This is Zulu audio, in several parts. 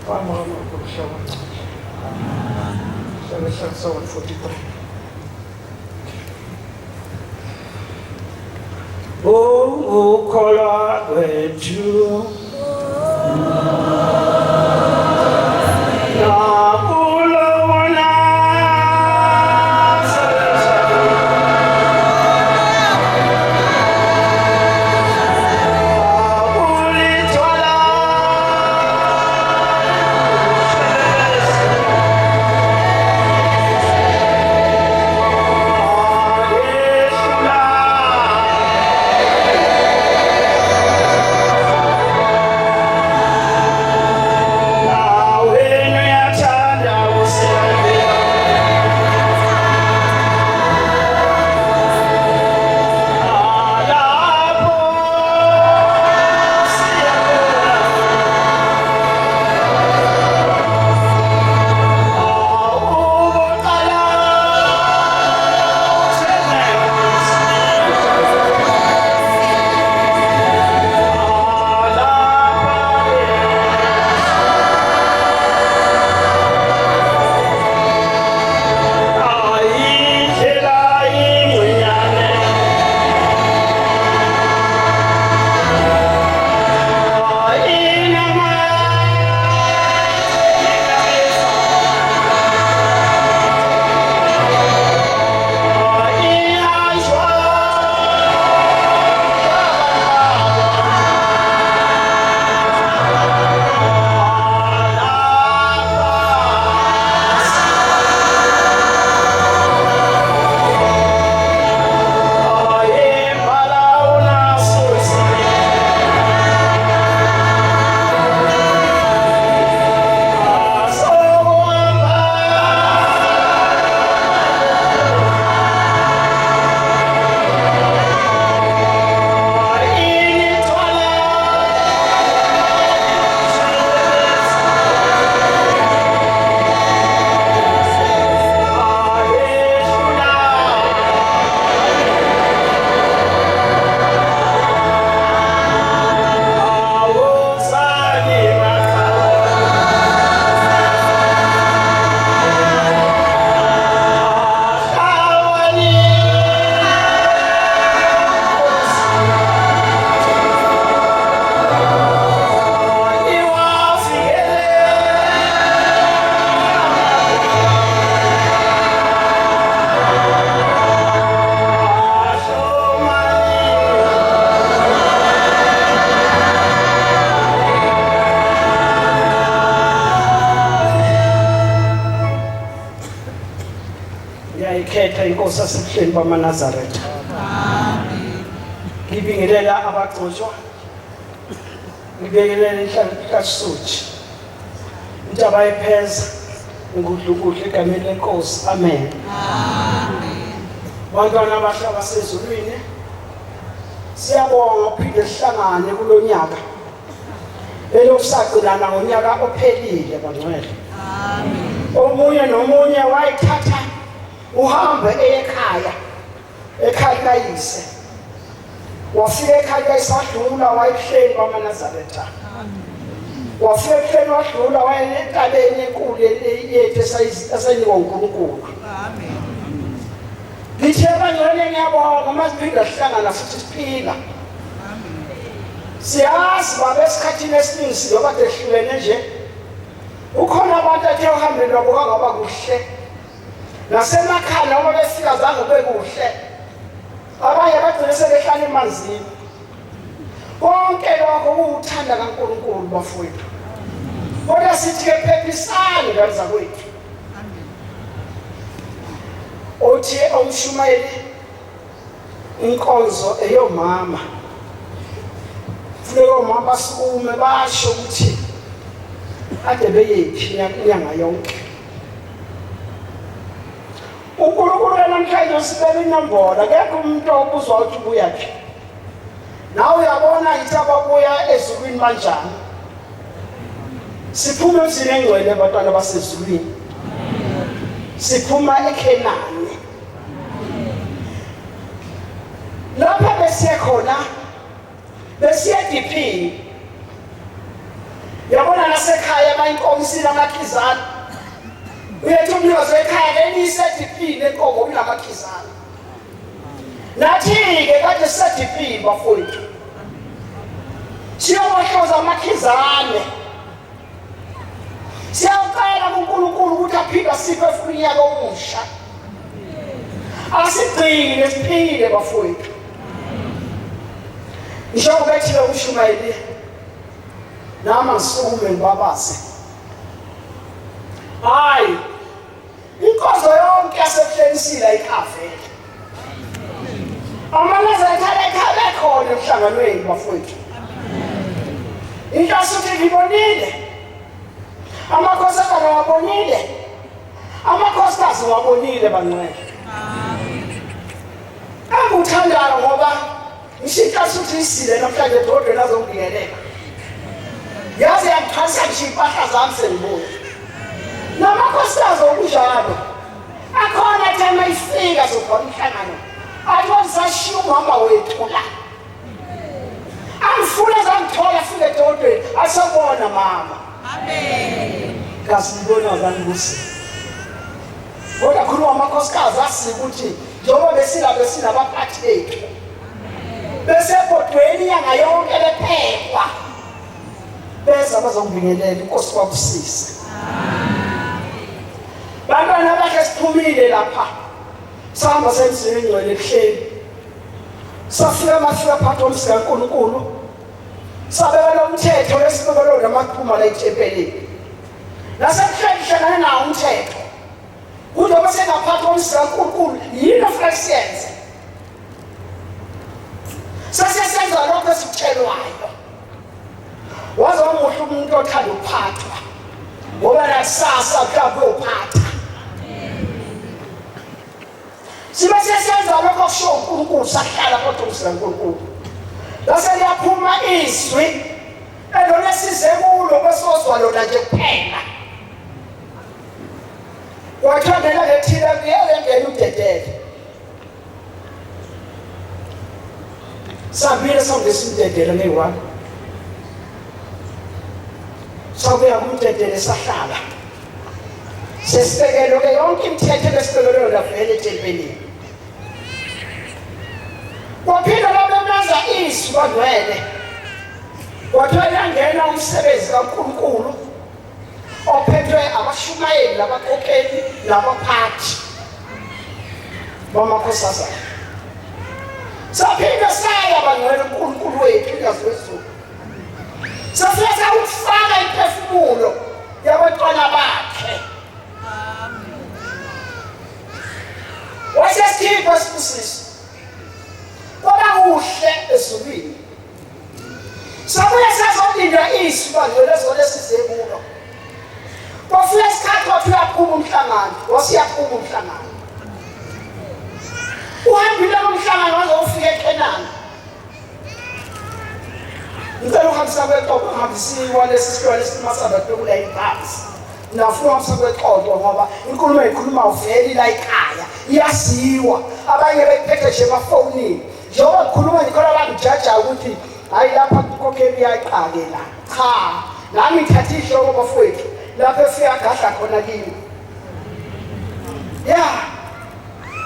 Wamama ukushawa. Sawa 43. Oh, kola wetu. Ngiyayikhetha inkosi yasebuhleni bamaNazaretha. Amen. Ngibingelela abagcotshwa. Ngibingelela inhlangano kaSuthi. Intaba yepheza ngudlukuhle egameni lenkosi. Amen. Amen. Bantwana abahlala sezulwini. Siyabonga ukuphinde sihlangane kulonyaka. Elosagcinana ngonyaka ophelile bangcwele. Amen. Omunye nomunye wayithatha uhambe ekhaya kayise. Wafika ekhaya kayisadlula wayihleli bamaNazaretha. Wafika ekhaya wadlula wayentabeni enkulu yethu esayinikwa uNkulunkulu. Amen. Ngithe bangcwele ngiyabonga masiphinda sihlangana futhi siphila. Amen. Siyazi babesikhathini esiningi sizoba dehlulene nje. Ukhona abantu athe uhambeni lwabo kangaba kuhle. Nasemakhaya noma befika zange bekuhle. Abanye bagcina sebehlala emanzini. Konke lokho ukuthanda kaNkulunkulu bafowethu. Kodwa sithi ke phephisani ngaliza kwethu. Othi umshumayeli inkonzo eyomama. Funeka omama basukume basho ukuthi ade beyephi inyanga yonke. uNkulunkulu namhlanje usibeka inombolo akekho umuntu obuzwa ukuthi ubuyaphi. Nawe uyabona ithi ababuya ezulwini kanjani. Siphuma emzini engcwele abantwana basezulwini. Siphuma eKhenani. Lapha besiye khona besiye DP. Yabona nasekhaya la inkomo isila amakhizana uyethi umnikazi ekhaya leniyisedipini enkomo unamakhizana nathi-ke kade sisedipini bafowethu siyawahloza amakhizane siyawucela kuNkulunkulu ukuthi aphinde asiphe futhi unyaka omusha asigcine siphile bafowethu njengoba bethile uMshumayeli nami ngisukume ngibabaze hayi inkozo yonke yasebuhlenisile ayikhavele amanazarethane ekhale khona emhlanganweni bafowethu into asuthi ngibonile amakhosana wabonile amakhosikazi wabonile bangcwele anguthandayo ngoba ngishintsha asuthi isile namhlanje edodweni azongibingelela yaze yangiphasa ngisho impahla zami sengibona namakhosikazi okunjalo akhona thema ifika zokhona umhlangano athi wazisashiya umama wethu la angifuna zangithola fika edodweni asabona mama amen kasibona zangusi kodwa khuluma amakhosikazi asika ukuthi njengoba besinabaphathi bethu besebhodweni inyanga yonke bephekwa beza bazongibingelela inkosi kwabusisa bantwana abahle siphumile lapha sihamba semzini engcwele ebuhleni safika mafika phakathi komsi kaNkulunkulu sabekela umthetho lesibekelo namaphuma la etempeleni nasebuhleni hlangana nawo umthetho kuzobe sengaphakathi komsi kaNkulunkulu yini ofuna siyenze sasiyenza lokho esikutshelwayo waze wamuhle umuntu othanda ukuphathwa ngoba nakusasa mhlawumbe uyophatha sibe siyenza lokho kusho uNkulunkulu sahlala kodwa uNkulunkulu lase liyaphuma izwi elona size kulo kwesozwa lona nje kuphela wathandela lethina ngiyengena udedele sabile samdesidedele ngeyi-1 sabuya kumdedele sahlala sesibekelo-ke yonke imithetho lesibekelo lavela etempeleni kwaphinda babemenza izwi bangcwele kwathiwa yangena umsebenzi kaNkulunkulu ophethwe abashumayeli labakhokheli labaphathi bamakhosazana saphinda saya bangcwele uNkulunkulu wethu ingazi wezulu safika sawufaka iphefumulo yabantwana bakhe wasesikhipha sibusiso kwaba kuhle ezulwini sabuye sazolinda izwi bangcwele ezolesize kulo kwafika isikhathi wathi uyaphuma umhlangano wasiyaphuma umhlangano uhambile umhlangano wazofika eKhenani ngicela uhambisa kweqoqo uhambisiwa lesi sikole esimasaba bekula iphansi nafuna uhambisa kweqoqo ngoba inkulumo eyikhuluma uveli la ekhaya iyaziwa abanye bephethe nje emafonini njengoba kukhuluma nikhona abangijaja ukuthi hayi lapha kukokheli yayiqake la cha nami ngithatha ihloko bafowethu lapho efika gadla khona kimi ya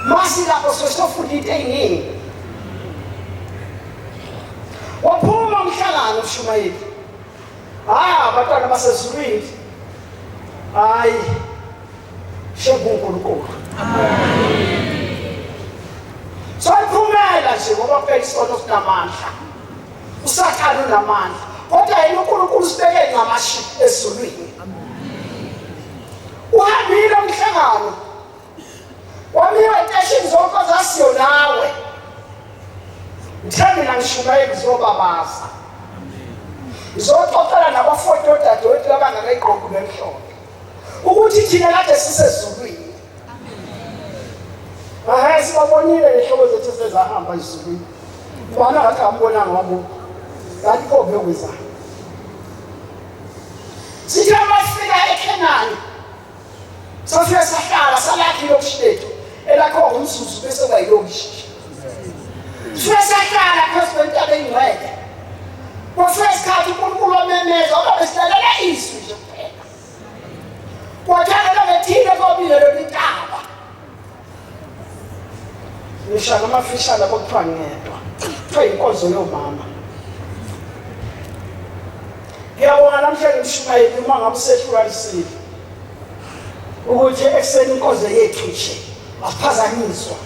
masi lapho sesofunda into eyiningi waphuma umhlangano uMshumayeli abantwana basezulwini hayi shebu uNkulunkulu soyiphumela nje ngoba phela isono sinamandla usathana unamandla kodwa yena uNkulunkulu sibeke ngamashi ezulwini uhambile umhlangano wamiwa inteshini zonke zasiyo nawe ngithanda ngishumayeli zobabaza ngizoxoxela nabafowethu odadewethu abangakayiqoqi nemhlophe ukuthi thina kade sisezulwini hayi sibabonile lehlobo zethu sezahamba ezulwini ubana ngathi ambonanga wabo kanti kobe kwenzani sithe masifika eKhenani safika sahlala salakhi ilokishi lethu elakho umzuzu bese kwayilokishi sahlala phezu kwentaba engcwele kwafika isikhathi uNkulunkulu wamemeza oba besilalela izwi nje kuphela abafishane abokuthiwa ngedwa kuthiwa inkonzo yomama. Ngiyabonga namhlanje uMshumayeli uma ngabe usehlukanisile ukuthi ekuseni inkonzo yethu nje asiphazanyiswa.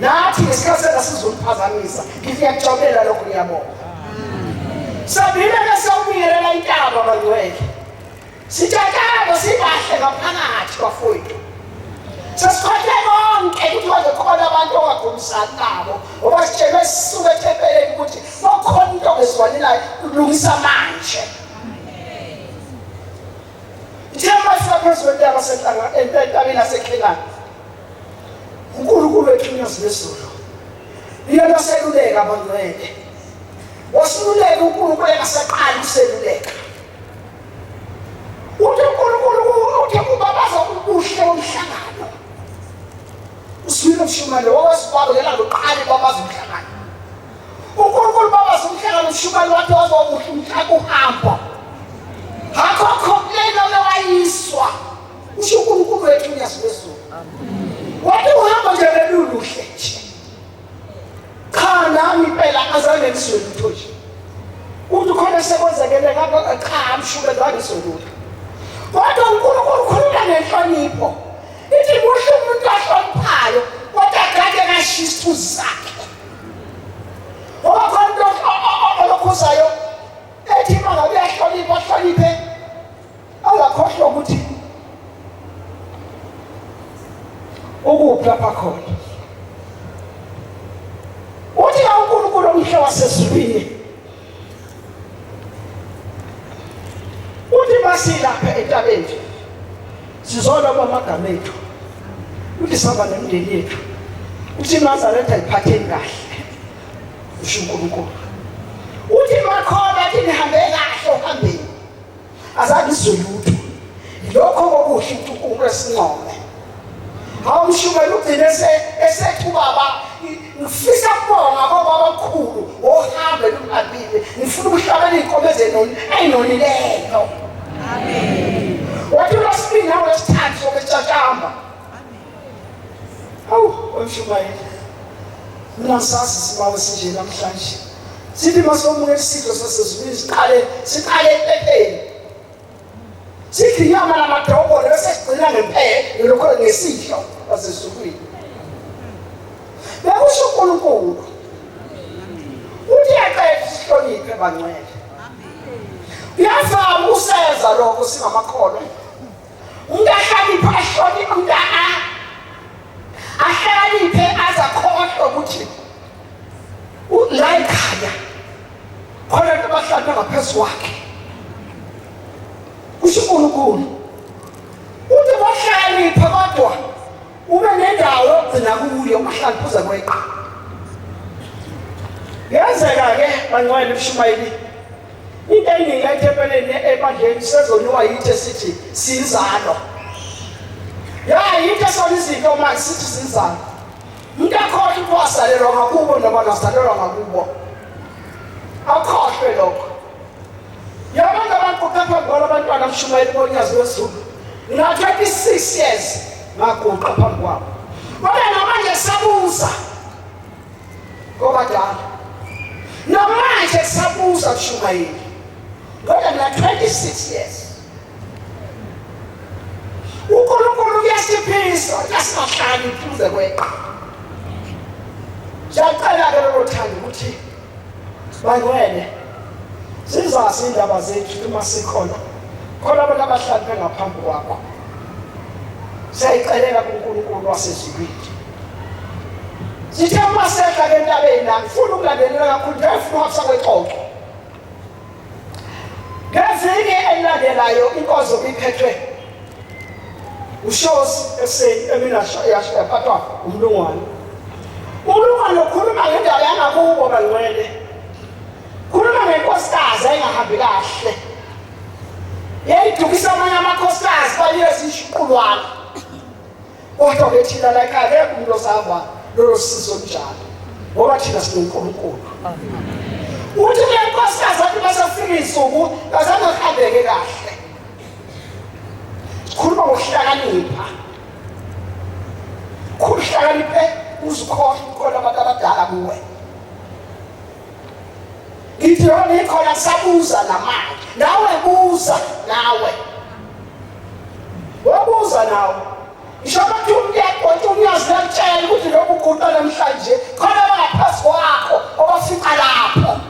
Nathi ngesikhathi sizoliphazamisa. Ngiyakujabulela lokho ngiyabonga. Sabile besawubingelela intaba bangcwele. Sithatha sibahle ngaphakathi kwafowethu. Sesikhothe konke ukuthi wayekhona abantu ongagumisani nabo. Ngoba sitshele sisuke ethempeleni ukuthi kukhona into ezwanelayo kulungisa manje. Njema siyaphezulu yabasenhlanga entabeni yaseKhelani. uNkulunkulu wethu uNyazizulu. Yena seluleka abangcwele. Wasiluleka uNkulunkulu engasaqali useluleka. Uthi uNkulunkulu uthi kubabaza ubuhle bomhlangano. Uswile uMshumayeli owasibabela loqala babaza umhlangano. uNkulunkulu babaza umhlangano uMshumayeli wathi wazobuhle umhlangano uhamba. Hakho lelo wayiswa. Usho uNkulunkulu wethu uNyazizulu. Wathi uhamba nje loluhle nje. Cha nami phela azange ngiswele nje. Uthi khona sekwenzekele ngakho cha Mshumayeli wangisoluka. Kodwa uNkulunkulu ukhuluma ngenhlonipho. Ithi muhle umuntu ahloniphayo kodwa kade ngashisa isithunzi sakhe. Ngoba khona olokhuzayo ethi mangabe ahloniphe akakhohlwa ukuthi ukuphi lapha khona. Uthi uNkulunkulu omhle wasezulwini. Uthi masilapha entabeni sizona kwamagama ethu. Uthi saba nemindeni yethu. Uthi iNazaretha iphatheni kahle. Usho uNkulunkulu. Uthi makhona athi nihambe kahle ohambeni. Azange izolutho. Lokho okuhle uNkulunkulu esincome. Hawu Mshumayeli ugcine esethi ubaba ngifisa ukubonga ngoba abakhulu ohambe lumbabile ngifuna ukuhlabela inkomo ezenoni ayinonileyo. Amen. Wathi uSibini nawe lesithathu sokutshatshamba. Hawu Mshumayeli mina sazi sibawe sinje namhlanje. Sithi masomunye isidlo sasezulwini siqale empepeni. Sithi nyama namadokolo bese sigcina ngemphe lokho ngesidlo sasezulwini. Bekusho uNkulunkulu. Uthi aqede isihloniphe bangcwele. Uyazama ukuseza lokho singamakholwa. Ungahlonipha ahloniphe umntana. Ahloniphe azakhohlwa ukuthi la ekhaya khona abantu abahlala ngaphezulu kwakhe. Kusho uNkulunkulu. Uthi bahloniphe kodwa ube nendawo yokugcina kuyo umhlangiphuza kweqa. Yenzeka ke bangcwele uMshumayeli. Into eningi ethempeleni ebandleni sezoniwa yithi sithi sinzalo. Yithi esonizinto manje sithi sinzalo. Umuntu akhohle ukwasalelwa ngakubo noma nasalelwa ngakubo. Akhohle lokho. Yabantu abaqoqapha ngoba abantwana uMshumayeli boNyazizulu. Na 26 years ngaguqa phambi kwabo. Kodwa namanje sabuza. Ngoba dala. Namanje sabuza uMshumayeli. Kodwa na 26 years. uNkulunkulu uyasiphisa asikahlali phuze kweqa. Siyacela ke lokuthanda ukuthi bangcwele sizazi indaba zethu uma sikhona. Khona abantu abahlala ngaphambi kwakho. Siyayicelela kuNkulunkulu wasezulwini. Sithe uma sehla ke entabeni la ngifuna ukulandelela kakhulu ngifuna ukuhamba kwexoxo. Ngezike elandelayo inkonzo iphethwe uShosi eseni eminasha yaphathwa umlungwane. Umlungwane ukhuluma ngendaba yangakubo bangcwele. Khuluma ngenkosikazi engahambi kahle. Yayidukisa amanye amakhosikazi bayeza ishuqulwana. Kodwa ke thina la ekhaya umuntu osaba lo sizo njalo. Ngoba thina sinoNkulunkulu. Uthi le nkosikazi athi basafika izinsuku kazange khambeke kahle. Khuluma ngokuhlakanipha. Kuhlakaniphe uzukhohlwa abantu abadala kuwe. Ngithi yona ikhona sabuza namanje. Nawe buza nawe. Wabuza nawe. Ngisho bathi umntu unyazi lakutshela ukuthi lokhu kuqala namhlanje khona bangaphansi kwakho obafica lapho.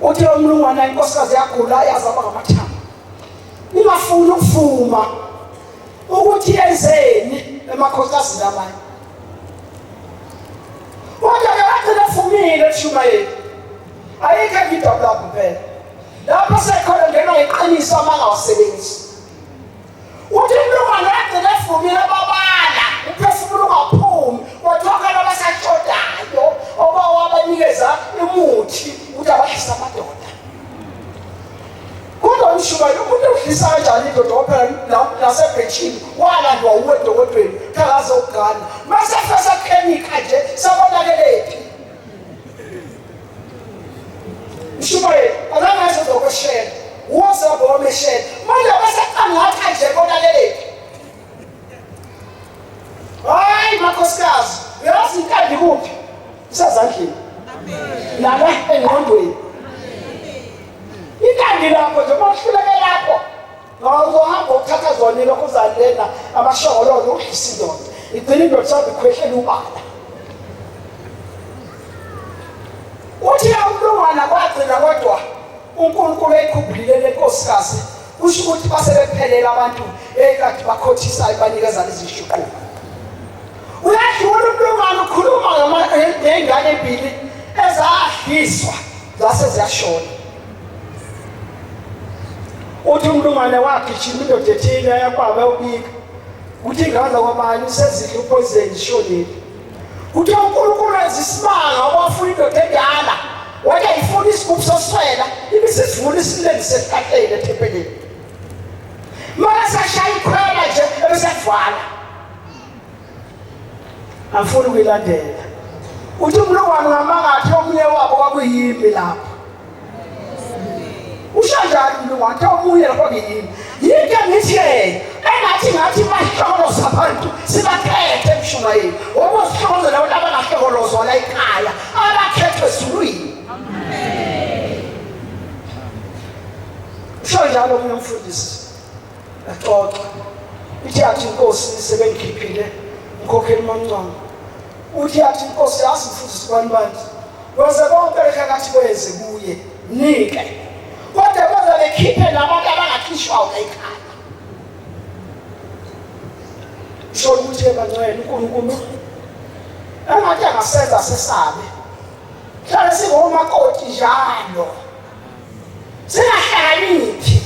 Uthi umlungwana inkosikazi yagula yazaba ngamathamba. Ingafuni ukuvuma ukuthi yenzeni emakhosazini amanye. Kodwa ke wathi lefumile Shumayeli. Ayikho ngidabula kuphela. Lapho sekhona ngena iqiniso amangawasebenzisi. Uthi umlungwana wathi lefumile babala uphefumulo ungaphumi wathoka labasashodayo obawabanikeza imuthi ukuthi abahlisa amadoda. Kodwa uShumayeli umuntu udlisa kanjani indoda phela nasebhechini walandwa uwedokotweni khalazo ugana mase fesa klinika nje sabonakelepi. uShumayeli alangaze zokushela woza bomeshela manje baseqangatha nje bonakelepi. Hayi makhosikazi uyazi inkandi kuphi isazandleni nala engqondweni. Inkandi lapho nje mahluleke lapho ngawuzohamba ukuthatha zona lokho uzalena amashokolo uhlisiyo igcina indoda sabe ikhwehlela ubala. Uthi umlungwana kwagcina kodwa uNkulunkulu eyikhubulile lenkosikazi kusho ukuthi basebephelela abantu ekade bakhothisa ibanikeza lezi shuqu. Uyadlula umlungwana ukhuluma ngengane ezimbili ezahliswa zase ziyashona. Uthi umlungwane wagijima indoda ethile yakwaba ubika uthi ingaza kwabani usezidla upoison ishonile. Uthi uNkulunkulu ezisimanga wafuna indoda endala wathi ayifuna isigubhu soswela ibisivula isilendi sesiqaqele ethempelini. Mase shaya ikhwela nje ebesevala. Afuna ukuyilandela. Uthi umlungwane ngamangathi omunye wabo kwakuyimi lapho. Ushanjani umlungwane omunye lapho kuyimi. Yike ngithi engathi mahlobo zabantu sibakhethe eMshumayeli. Obosihlobo labo abangahlolozwa la ekhaya abakhethwe ezulwini. Amen. Ushanjani omunye umfundisi. Axoxa. Ithi athi inkosi sebengikhiphile ukhokhela uMancane. Uthi athi inkosi yazi mfundisi bantu. Wenze konke lekathi kwenze kuye. Nike. Kodwa baza bekhiphe nabantu abangakhishwa la ekhaya. Sho ukuthi ebangcwele uNkulunkulu engathi angasenza sesabe. Hlala singomakoti njalo. Singahlakaniphi.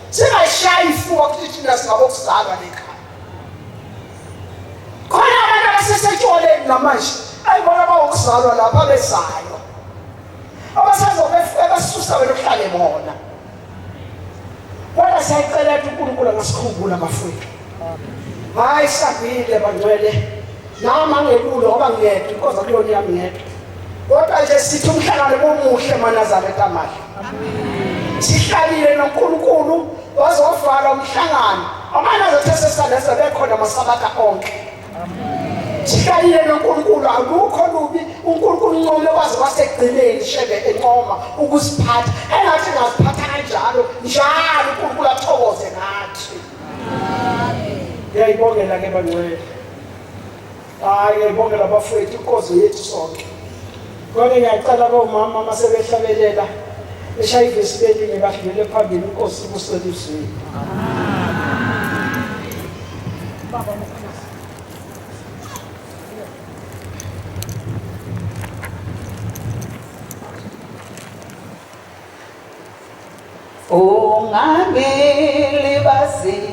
Singashayi ifuwa ukuthi thina singabokuzalwa lekhaya. Khona abantu abasesetsholeni namanje ayibona bawukuzalwa lapha bezayo. Abasazobefika basusa belokuhlale bona. Kodwa siyacela ukuthi uNkulunkulu angasikhumbula bafowethu. Hayi sabile bangcwele. Nama ngelulo ngoba ngiyedwa inkosi akuyona yami ngedwa. Kodwa nje sithi umhlangano bomuhle eManazareth amahle. Amen. Sihlalile noNkulunkulu wazovala umhlangano. AmaNazareth sesandesa bekhona amasabatha onke. Amen. Sihlalile noNkulunkulu akukho lubi uNkulunkulu uncome waze wasegcineni shebe enqoma ukusiphatha. Engathi ngaziphatha kanjalo njalo uNkulunkulu athokoze ngathi. Amen. Ngiyayibongela ke bangcwele. Hayi ngiyibongela bafowethu inkosi yethu sonke. Kodwa ngiyacela bomama masebehlabelela eshaya ivesibeli ngibadlule phambili inkosi kuseliswe. Baba ungamili basisi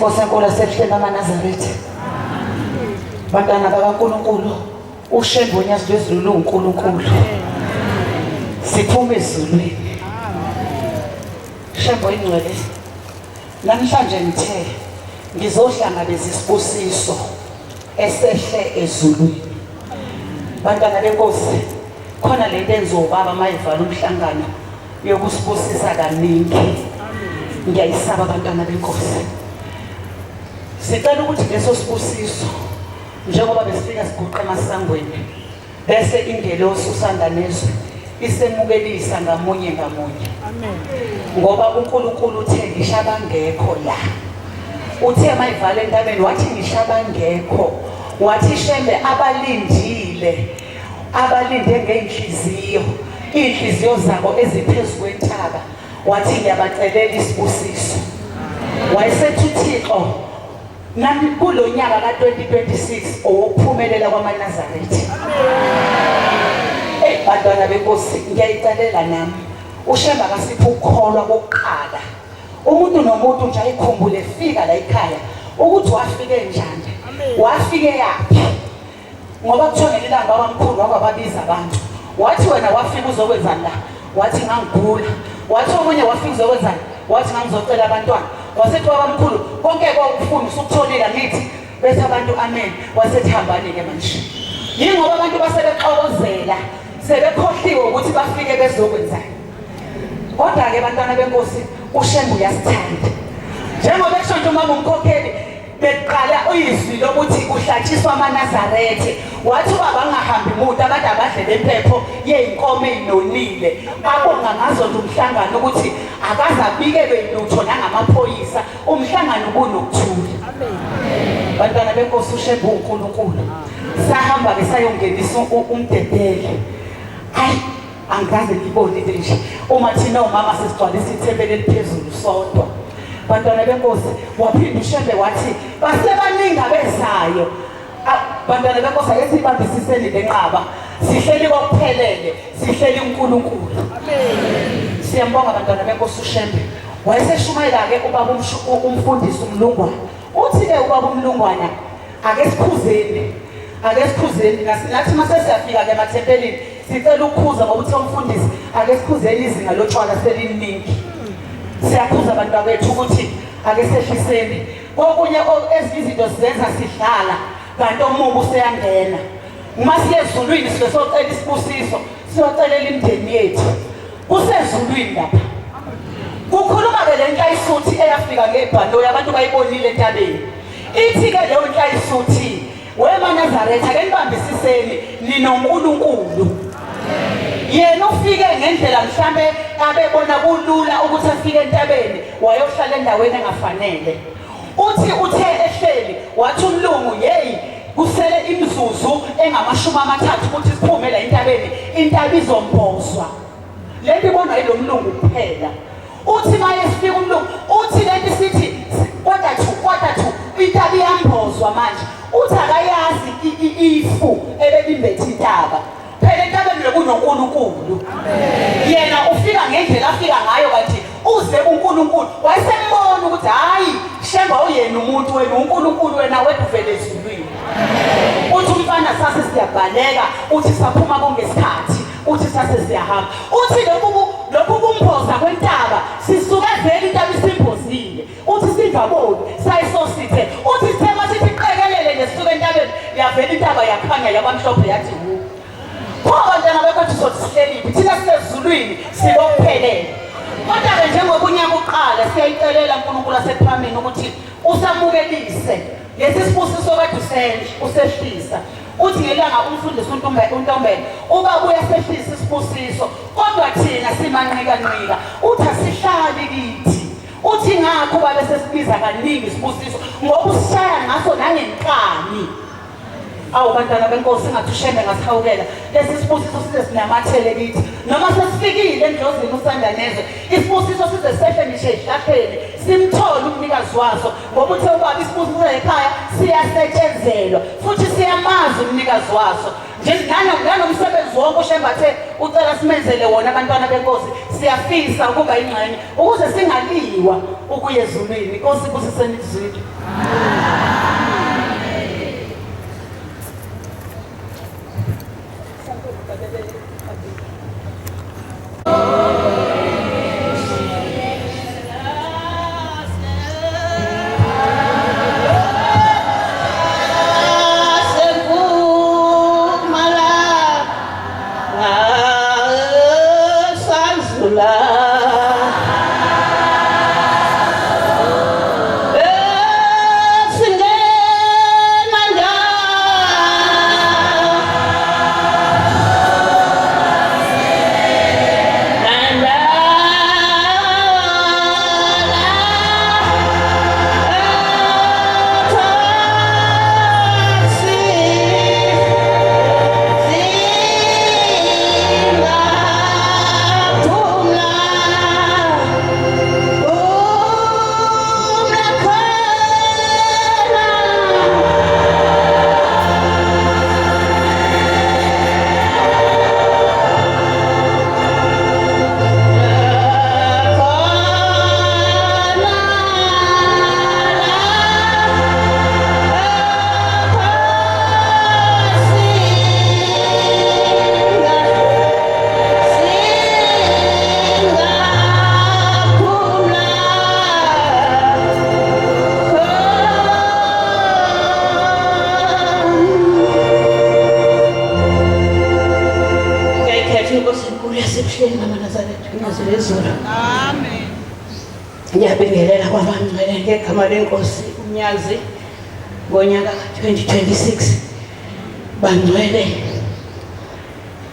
Inkosi enkulu asehleni amaNazaretha. Bantwana bakaNkulunkulu, uShembe uNyazi lwezulu uNkulunkulu. Siphuma ezulwini. Shembe ingcwele. Namhlanje ngithe ngizohlangabeza isibusiso esehle ezulwini. Bantwana benkosi, khona lento enzobaba mayivala umhlangano yokusibusisa kaningi. Ngiyayisaba abantwana benkosi. Sicela ukuthi leso sibusiso njengoba besifika siguqa emasangweni bese ingelosi usanda nezwe isemukelisa ngamunye ngamunye. Amen. Ngoba uNkulunkulu uthe ngisho abangekho la. Uthe mayivala entabeni wathi ngisho abangekho. Wathi Shembe abalinde ngeenhliziyo, inhliziyo zabo eziphezulu kwentaba. Wathi ngiyabacelela isibusiso. Wayesethi uThixo nami kulo nyaka ka2026 owuphumelela kwaManazaretha. Bantwana benkosi, ngiyayicelela nami uShembe akasipha ukukholwa kokuqala. Umuntu nomuntu nje ayikhumbule fika la ekhaya ukuthi wafike njani, wafike yaphi. Ngoba kuthonela ilanga wamkhulu wababiza abantu. Wathi wena wafika uzokwenzani la? Wathi ngangigula. Wathi omunye wafika uzokwenzani? Wathi ngangizocela abantwana. Wasethi wabamkhulu konke kokufuna usukutholile ngithi bese abantu amen. Wasethi hambani ke manje. Yingoba abantu basebexokozela sebekhohliwe ukuthi bafike bezokwenzani. Kodwa ke bantwana benkosi uShembe uyasithanda. Njengoba eshonto umama umkhokheli beqala izwi lokuthi uhlatshiswa amaNazaretha. Wathi ubaba angahambi umuntu abantu abadle bempepho yeinkomo ezinonile. Abonga ngazo umhlangano ukuthi akazabikele lutho nangamaphoyisa. Umhlangano kunokuthula. Amen. Bantwana benkosi uShembe uNkulunkulu. Sahamba ke sayongenisa umdedele. Hayi angaze ngibone nje uma thina umama sesigcwalisa ithempeli eliphezulu sodwa. Bantwana benkosi waphinda uShembe wathi basebaningi abezayo. Bantwana benkosi ayesibambisiseni lenqaba sihleli kokuphelele sihleli uNkulunkulu. Amen. Siyambonga bantwana benkosi uShembe. Wayeseshumayela ke ubaba umfundisi uMlungwana. Uthi ke ubaba uMlungwana ake sikhuzeni nathi mase siyafika ke emathempelini sicela ukukhuza ngoba uthi umfundisi ake sikhuzeni izinga lotshwala seliningi. Siyakhuza abantu bethu ukuthi ake sehliseni kokunye ezizinto sizenza sidlala kanti omubu useyangena. Uma siyezulwini siyocela isibusiso siyocelela imindeni yethu kusezulwini lapha. Kukhuluma ke le nhlayisuthi eyafika ngebhando abantu bayibonile entabeni. Ithi ke leyo nhlayisuthi weManazaretha ake nibambisiseni ninoNkulunkulu. Yena ufike ngendlela mhlambe abebona kulula ukuthi afike entabeni wayohlala endaweni engafanele. Uthi uthe ehleli wathi umlungu hey kusele imizuzu engamashumi 30 ukuthi siphume la entabeni intaba izombozwa. Lento ibonwa yilo mlungu kuphela. Uthi maye sifika umlungu uthi lento sithi kwata thu intaba iyambozwa manje. Uthi akayazi ifu ebelimbethe intaba. Phela entabeni lokunoNkulunkulu. Amen. Yena ufika ngendlela afika ngayo kanti uze uNkulunkulu wayesembona ukuthi hayi Shembe uyena umuntu wena uNkulunkulu wena wethu vele ezulwini. Uthi umfana sase siyabhaleka uthi saphuma kongesikhathi uthi sase siyahamba. Uthi lokhu kumphoza kwentaba sisuka vele intaba isimbozile. Uthi singaboni sayisosithe. Uthi sithema sithi qekelele nesisuka entabeni yavela intaba yakhanya yabamhlophe yathi hu. Abantwana bekwethu sokuhleliphi thina sisezulwini sikophelele. Kodwa ke njengoba unyaka uqala siyayicelela uNkulunkulu asephambili ukuthi usamukelise lesi sibusiso kade usehlisa. Uthi ngelanga umfundisi uNtombela ubabuya sehlisa isibusiso kodwa thina simanqika. Uthi asihlali kithi. Uthi ngakho babe sesibiza kaningi isibusiso ngoba usishaya ngaso nangenkani. Awu bantwana benkosi ngathi uShembe ngasihawukela lesi sibusiso size sinamathele kithi noma sesifikile endlozini usanda nezwe isibusiso size sehle ngisho ehlapheni simthole umnikazi waso ngoba uthe ubaba isibusiso ekhaya siyasetshenzelwa futhi siyamazi umnikazi waso nje nanomsebenzi wonke uShembe athe ucela simenzele wona abantwana benkosi siyafisa ukuba ingxenye ukuze singaliwa ukuya ezulwini. Inkosi ibusiseni izwi. Amen. Ngiyabingelela kwabangcwele ngegama lenkosi uMnyazi ngonyaka ka-2026 bangcwele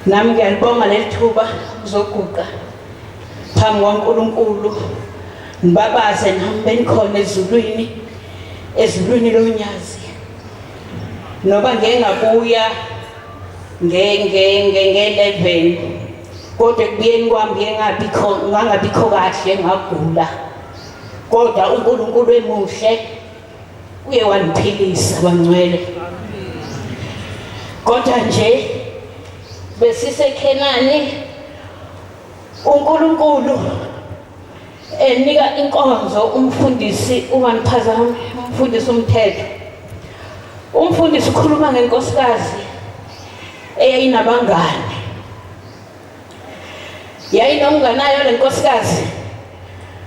nami ngiyalibonga leli thuba uzoguqa phambi kwaNkulunkulu nibabaze nami benikhona ezulwini loNyazi noba ngengabuya nge-11 kodwa ekubuyeni kwami ngangabikho kahle ngagula kodwa uNkulunkulu emuhle uye wangiphilisa bangcwele kodwa nje besiseKhenani uNkulunkulu enika inkonzo umfundisi uManiphazame umfundisi umthetho umfundisi ukhuluma ngenkosikazi eyayinabangani yayinomnganayo lenkosikazi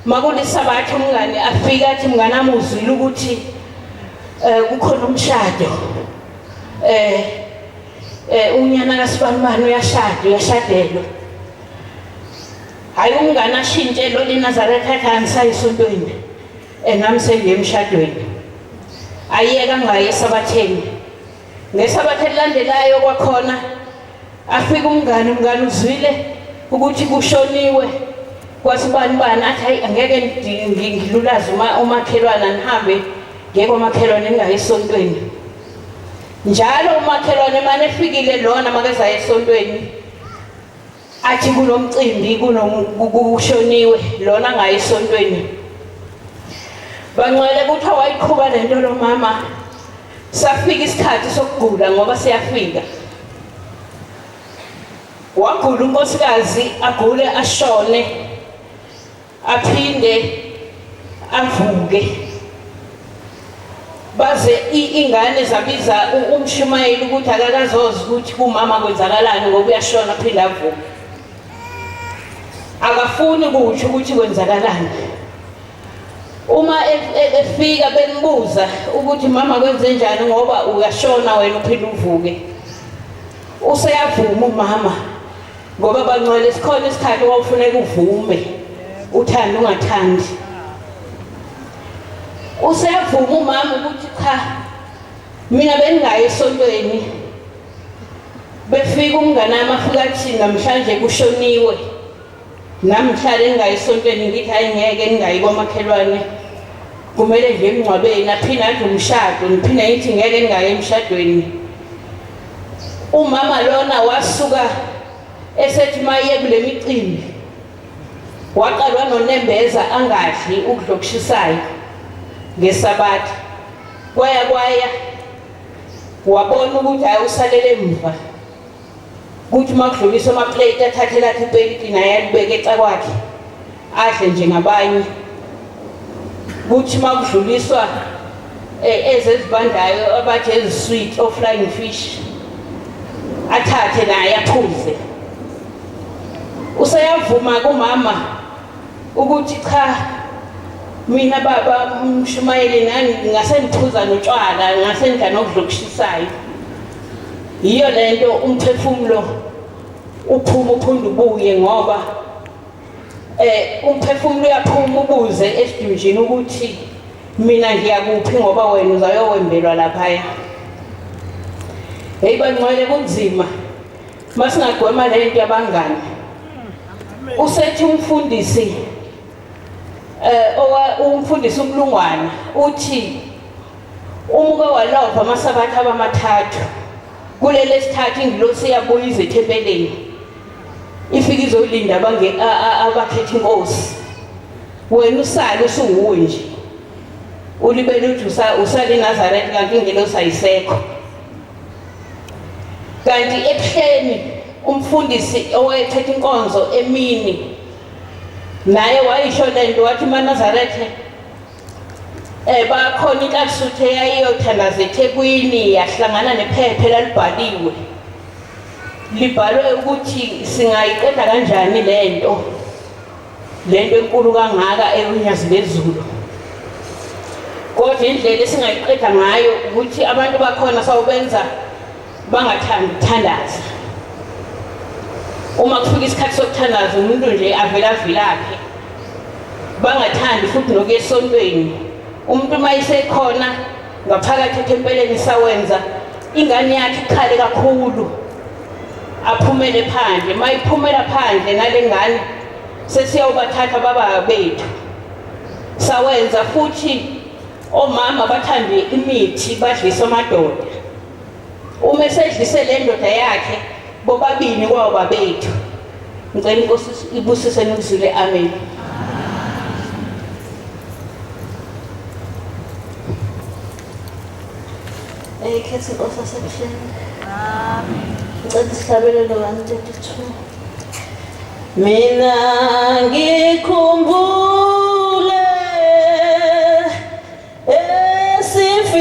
makulisabatha umngane afika athi mnganami uzwile ukuthi kukhona umshado unyana kaSibanibani uyashadelwa hayi umngane ashintshe lo leNazaretha athi angisayisontweni nami sengiye emshadweni ayeka ngaye esabatheni ngesabathe elilandelayo kwakhona afika umngane uzwile ukuthi kushoniwe kwaSibanibani athi hayi angeke ngilulaze umakhelwana nihambe ngeke umakhelwane ningayisontweni njalo umakhelwane manje efikile lona makeza esontweni athi kunomcimbi kushoniwe lona ngayisontweni bangcwele kuthiwa wayiqhuba lento lo mama safika isikhathi sokugula ngoba siyafika wagula unkosikazi agule ashone aphinde avuke baze ingane zabiza umshumayeli ukuthi akakazozi ukuthi kumama kwenzakalani ngoba uyashona aphinde avuke akafuni ukuthi kwenzakalani uma efika benibuza ukuthi mama kwenze njani ngoba uyashona wena uphinde uvuke useyavuma umama ngoba bangcwele sikhona isikhathi wawufuneka uvume uthanda ungathandi useyavuma umama ukuthi cha mina bengayi esontweni befika umnganami afika athi namhlanje kushoniwe namhlanje engayi esontweni ngithi hayi ngeke ningayi kwamakhelwane kumele nje emngcwabeni aphinde athi umshado niphinde ngithi ngeke ningayi emshadweni umama lona wasuka esethi maye kule micimbi waqalwa noNembeza angadli ukudla okushisayo ngesabatha kwaya wabona ukuthi hayi usalele emva kuthi makudluliswa amaplate athathe lathi iplate naye alibeke ecakwakhe adle njengabanye kuthi makudluliswa ezezibandayo abathi ezisweet or flying fish athathe naye aphuze. Useyavuma kumama ukuthi cha mina baba Mshumayeli nani ngasengiphuza notshwala ngasendla nokudlokushisayo. Yiyo lento umphefumulo uphuma uphinde ubuye ngoba umphefumulo uyaphuma ubuze esidunjini ukuthi mina ngiyakuphi ngoba wena uzayowembelwa laphaya. Hey bangcwele kunzima masingagwema lento yabangani. Usethi umfundisi umfundisi uMlungwana uthi umuke walova amasabatha abamathathu kulele sithathu ingilosi yabuya izethempeleni ifika izolinda abakhetha inkosi. Wena usale usunguwe nje ulibele uthi usale eNazaretha kanti ingilosi ayisekho. Kanti ebuhleni umfundisi owayethetha inkonzo emini naye wayisho lento wathi eNazaretha bakhona inhlasuthe yayiyothandaza eThekwini yahlangana nephepha lalibhaliwe libhalwe ukuthi singayiqeda kanjani lento enkulu kangaka eunyazi lezulu. Kodwa indlela esingayiqeda ngayo ukuthi abantu bakhona sawubenza bangathandi ukuthandaza. Uma kufika isikhathi sokuthandaza umuntu nje avelaphi bangathandi futhi nokuya esontweni. Umuntu mayisekhona ngaphakathi ethempeleni sawenza ingane yakhe ikhale kakhulu aphumele phandle. Mayiphumela phandle nalengane sesiyobathatha baba bethu sawenza futhi omama bathande imithi badlisa amadoda. Uma esedlise le ndoda yakhe bobabini kwabo babethu. Ngicela inkosi ibusise nizile amen. Khetha inkosi yasebuhleni. Amen. Ngicela isihlabelelo 132. Mina ngikhumbule esifinile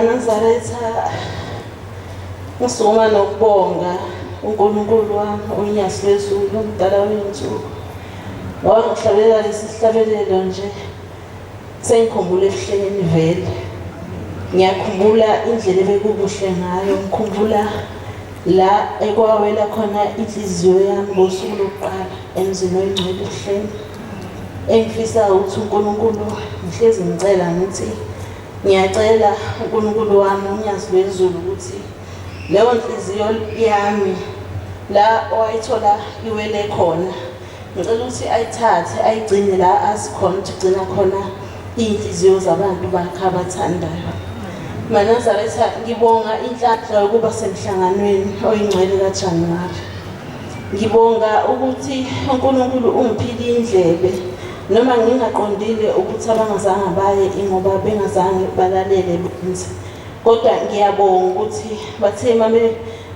Nazaretha ngisoma nokubonga uNkulunkulu wami uNyasi lwezulu umdala wenzuku. Ngoba ngihlabelela lesi sihlabelelo nje sengikhumbula ebuhleni vele. Ngiyakhumbula indlela ebekubuhle ngayo, ngikhumbula la ekwawela khona inhliziyo yami ngosuku lokuqala emzini oyingcwele ebuhleni. Engifisa ukuthi uNkulunkulu ngihlezi ngicela ngithi ngiyacela uNkulunkulu wami uNyasi lwezulu ukuthi leyo nhliziyo yami la owayithola iwele khona ngicela ukuthi ayithathe ayigcine la asikhona ukugcina khona inhliziyo zabantu bakhe abathandayo. Manazaretha ngibonga inhlanhla yokuba semhlanganweni oyingcwele kaJanuwari. Ngibonga ukuthi uNkulunkulu ungiphile indlebe noma ngingaqondile ukuthi abangazange baye ingoba bengazange balalele benze. Kodwa ngiyabonga ukuthi bathe mame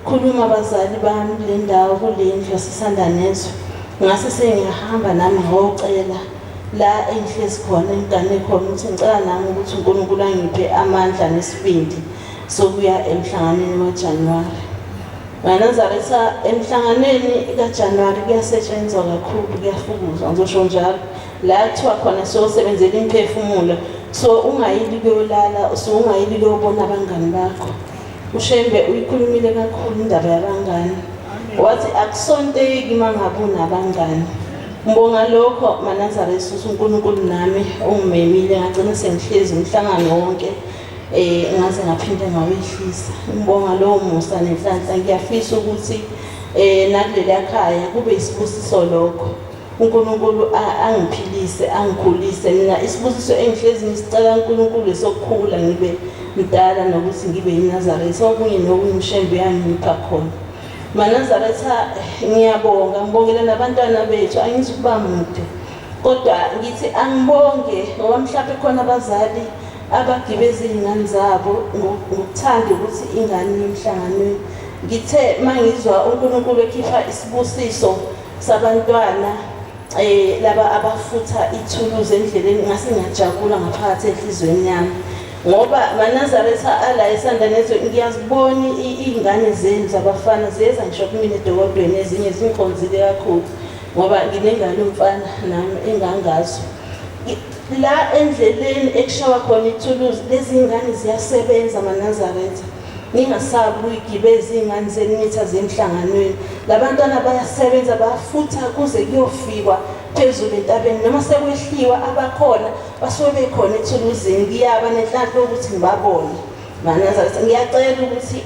khuluma abazali bami le ndawo kule ndlu yasisanda nezwe. Ngase sengiyahamba nami ngocela la engihlezi khona ingane khona ukuthi ngicela nami ukuthi uNkulunkulu angiphe amandla nesibindi sokuya emhlanganweni kaJanuwari. Manazaretha emhlanganweni kaJanuwari kuyasetshenzwa kakhulu, kuyafukuzwa ngizosho njalo. La kuthiwa khona siyosebenzela imphefumulo, so ungayili kuyolala, so ungayili kuyobona abangani bakho. uShembe uyikhulumile kakhulu indaba yabangani. Wathi akusonteki mangabe unabangani. Ngibonga lokho Manazaretha uNkulunkulu nami ungimemile ngagcina sengihlezi umhlangano wonke ngaze ngaphinde ngawehlisa. Ngibonga lo musa nenhlanhla, ngiyafisa ukuthi nakuleli ekhaya kube isibusiso lokho. uNkulunkulu angiphilise, angikhulise. Mina isibusiso engihlezi ngisicela uNkulunkulu esokukhula ngibe mdala nokuthi ngibe yiNazaretha, okunye nokunye uShembe uyangipha khona. Manazaretha ngiyabonga, ngibongela nabantwana bethu, angizukuba mude. Kodwa ngithi angibonge ngoba mhlawumbe khona abazali abagibeza izingane zabo ngokuthanda ukuthi ingane emhlanganweni. Ngithe mangizwa uNkulunkulu ekhipha isibusiso sabantwana laba abafutha ithuluzi endleleni ngase ngiyajabula ngaphakathi enhlizweni yami. Ngoba Manazaretha ala esanda nezwe ngiyazibona izingane zenu zabafana zeza ngisho kumina edokodweni ezinye zinkonzile kakhulu ngoba nginengane umfana nami engangazo. La endleleni ekushawa khona ithuluzi lezi ingane ziyasebenza Manazaretha. Ningasabi ukugibeza izingane zenu nithi zemhlanganweni. Labantwana bayasebenza bafutha kuze kuyofikwa phezulu entabeni noma sekwehliwa abakhona basuke bekhona ethuluzini. Ngiyaba nenhlanhla ukuthi ngibabone. Manazaretha ngiyacela ukuthi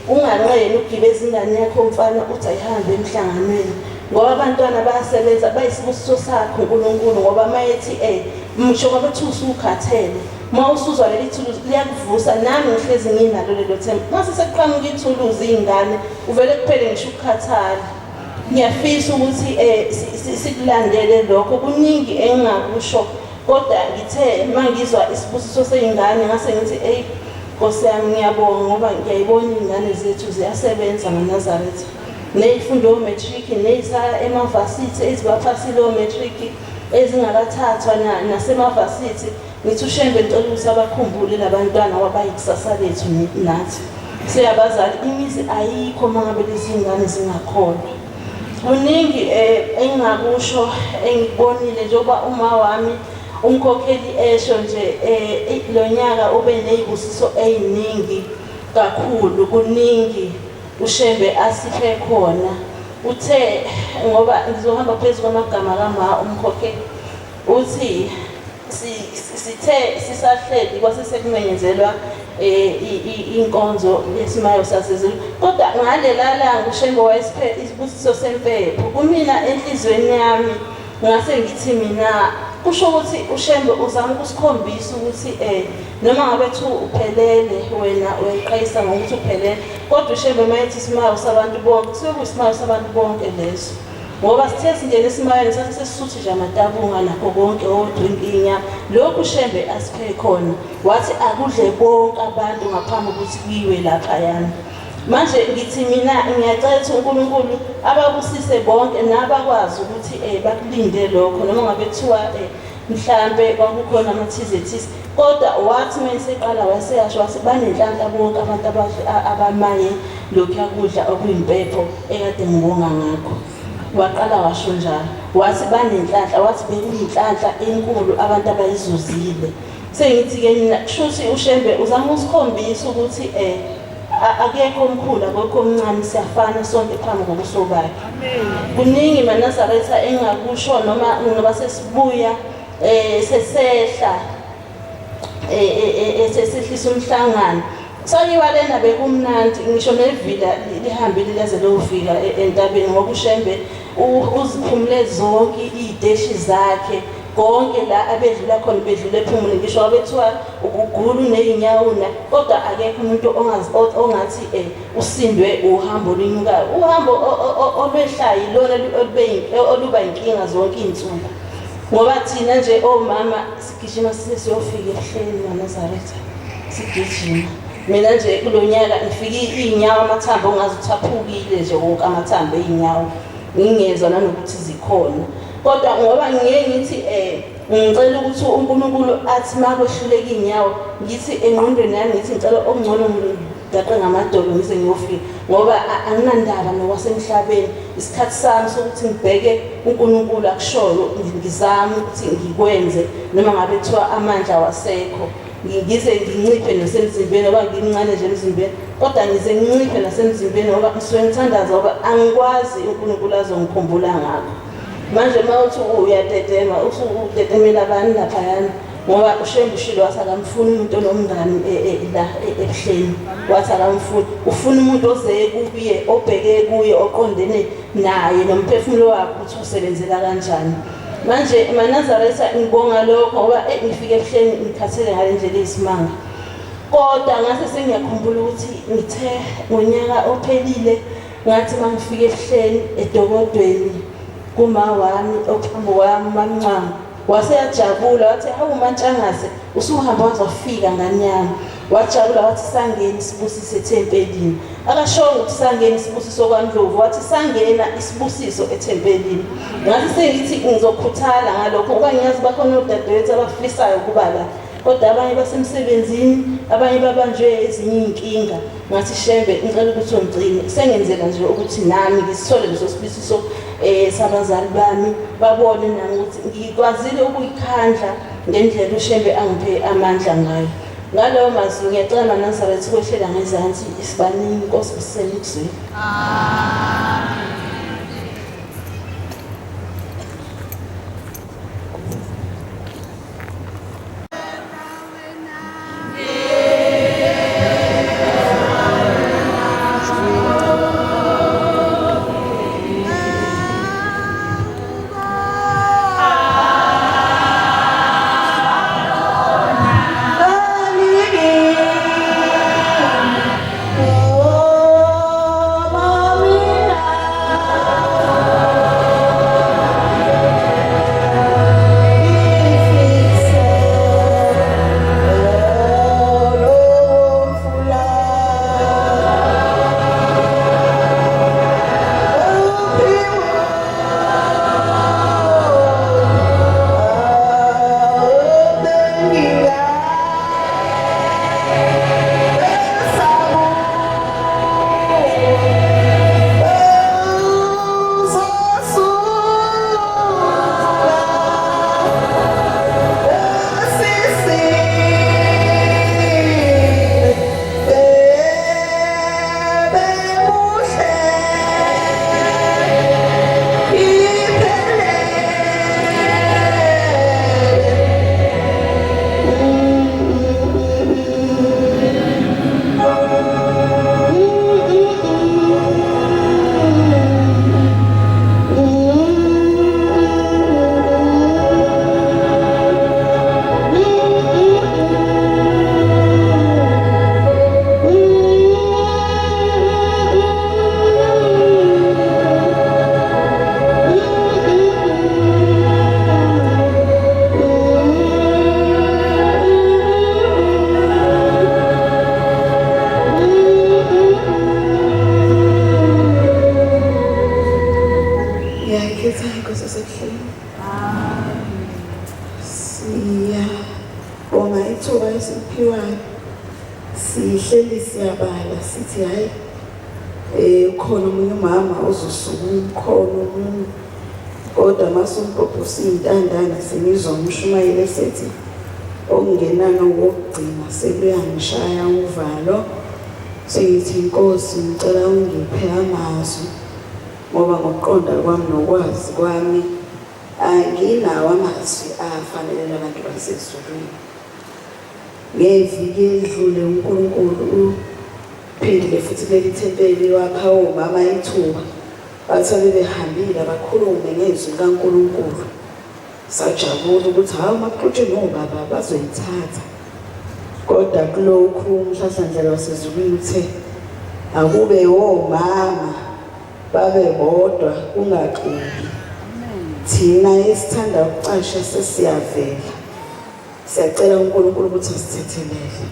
unganqeni ukugibeza ingane yakho umfana uthi ayihambe emhlanganweni ngoba abantwana bayasebenza bayisibusiso sakho uNkulunkulu ngoba mayethi msho kwabethu usukhathele mawusuzwa leli thuluzi liyakuvusa nami ngihlezi nginalo lelo themba. Mase sekuqhamuka ithuluzi izingane uvele kuphele ngisho ukukhathala. Ngiyafisa ukuthi sikulandele lokho kuningi engingakusho kodwa ngithe mangizwa isibusiso sezingane ngase ngithi Nkosi yami ngiyabonga ngoba ngiyayibona izingane zethu ziyasebenza Manazaretha. Nezifundo matric nezisa emavasithi ezibaphasile matric ezingakathathwa nasemavasithi. Ngithi uShembe ngicela ukuthi abakhumbule labantwana wabayikusasa lethu nathi. Siyabazali imizi ayikho mangabe lezi ingane zingakhona. Kuningi engingakusho engibonile njengoba uma wami umkhokheli esho nje lo nyaka ube nezibusiso eziningi kakhulu. Kuningi uShembe asiphe khona. Uthe ngoba ngizohamba phezulu kwamagama kama umkhokheli uthi sithe sisahleli kwase sekumenyezelwa inkonzo yesimayo sasezulu kodwa ngalela langa uShembe wayesiphe isibusiso sempepho kumina enhlizweni yami. Ngase ngithi mina kusho ukuthi uShembe uzama ukusikhombisa ukuthi noma ngabe thu uphelele wena uyayiqayisa ngokuthi uphelele kodwa uShembe mayethi isimayo sabantu bonke kusimayo sabantu bonke leso ngoba sithe singene esimayeni sathi sesisuthi nje amatabunga nakho konke odrinkinya lokhu uShembe asiphe khona wathi akudle bonke abantu ngaphambi ukuthi kuyiwe lapha yana. Manje ngithi mina ngiyacela ukuthi uNkulunkulu ababusise bonke nabakwazi ukuthi bakulinde lokho noma ngabe kuthiwa mhlambe kwakukhona amathizethisi kodwa wathi mayeseqala waseyasho wathi banenhlanhla bonke abantu abamaye lokhu yakudla okuyimpepho ekade ngibonga ngakho. Waqala washo njalo wathi banenhlanhla wathi bekuyinhlanhla enkulu abantu abayizuzile. Sengithi ke mina kushuthi uShembe uzama usikhombisa ukuthi akekho omkhulu akekho omncane siyafana sonke phambi kobuso bakhe. Kuningi Manazaretha engakusho noma ngoba sesibuya sesehla sesehlisa umhlangano. Sayiwa lena bekumnandi ngisho nevila lihambile laze lofika entabeni ngoba uShembe uziphumule zonke izideshi zakhe konke la abedlula khona bedlule ephumule ngisho abethiwa ukugula uney'nyawo kodwa akekho umuntu ongathi usindwe uhambo olunyukayo. Uhambo olwehlayo ilona oluba inkinga zonke iy'nsuku, ngoba thina nje omama sigijima siyofika ebuhleni kaNazaretha sigijima. Mina nje kulo nyaka ngifike iy'nyawo amathambo ongaze uthaphukile nje wonke amathambo ey'nyawo, ngingezwa nanokuthi zikhona. Kodwa ngoba ngiye ngithi ngicela ukuthi uNkulunkulu athi makwehluleka iy'nyawo, ngithi engqondweni yami ngithi ngicela okungcono ngidaqe ngamadolo ngize ngiyofika, ngoba anginandaba nokwasemhlabeni. Isikhathi sami sokuthi ngibheke uNkulunkulu akushoyo ngizame ukuthi ngikwenze, noma ngabe kuthiwa amandla wasekho. Ngize nginciphe nasemzimbeni ngoba ngincane nje emzimbeni, kodwa ngize nginciphe nasemzimbeni ngoba ngisuke ngithandaza ngoba angikwazi uNkulunkulu azongikhumbula ngakho. Manje mawuthi uyadedema usudetemela abantu laphayana, ngoba uShembe ushilo wathi akamfuni umuntu onomngani la ebuhleni, wathi akamfuni, ufuna umuntu ozeye kuye, obheke kuye, oqondene naye nomphefumulo wakhe ukuthi usebenzela kanjani. Manje maNazaretha ngibonga lokho ngoba ngifike ebuhleni ngikhathele ngale ndlela eyisimanga, kodwa ngase sengiyakhumbula ukuthi ngithe ngonyaka ophelile ngathi mangifike ebuhleni edokodweni kuma wami ophambo wami uMancane waseyajabula wathi hawu Mantshangase usuhamba wazofika nganyama. Wajabula wathi sangena isibusiso ethempelini, akashongo ukuthi sangena isibusiso kwaNdlovu, wathi sangena isibusiso ethempelini. Ngathi sengithi ngizokhuthala ngalokho ngoba ngiyazi bakhona odadewethu abafisayo ukuba la, kodwa abanye basemsebenzini, abanye babanjwe ezinye iy'nkinga. Ngathi Shembe ngicela ukuthi ungigcine, sengenzela nje ukuthi nami ngisithole leso sibusiso sabazali bami, babone nami ukuthi ngikwazile ukuyikhandla ngendlela uShembe angiphe amandla ngayo. Ngalowo mazwi ngiyacela maNazaretha ukwehlela ngezansi isibaningi, Nkosi busisele ukuzwela. sihleli siyabala sithi hayi ukhona umunye umama uzosuka umkhono umunye, kodwa masumpophosa iy'ntandane semizwa umshumayeli esethi okungenana wokugcina sekuyangishaya uvalo. Sengithi Nkosi ngicela ungiphe amazwi ngoba ngokuqonda kwami nokwazi kwami anginawo amazwi afanele abantu basezulwini. Ngeviki edlule uNkulunkulu phindile futhi leli thempeli wapha omama ithuba bathi bebehambile bakhulume ngezwi kaNkulunkulu. sajabula ukuthi hawu maqhutshwe nobaba bazoyithatha. Kodwa kulokhu umhlahlandlela wasezulwini uthe akube omama babe bodwa kungaxubi. Thina esithanda ukucasha sesiyavela. Siyacela uNkulunkulu ukuthi asithethelele.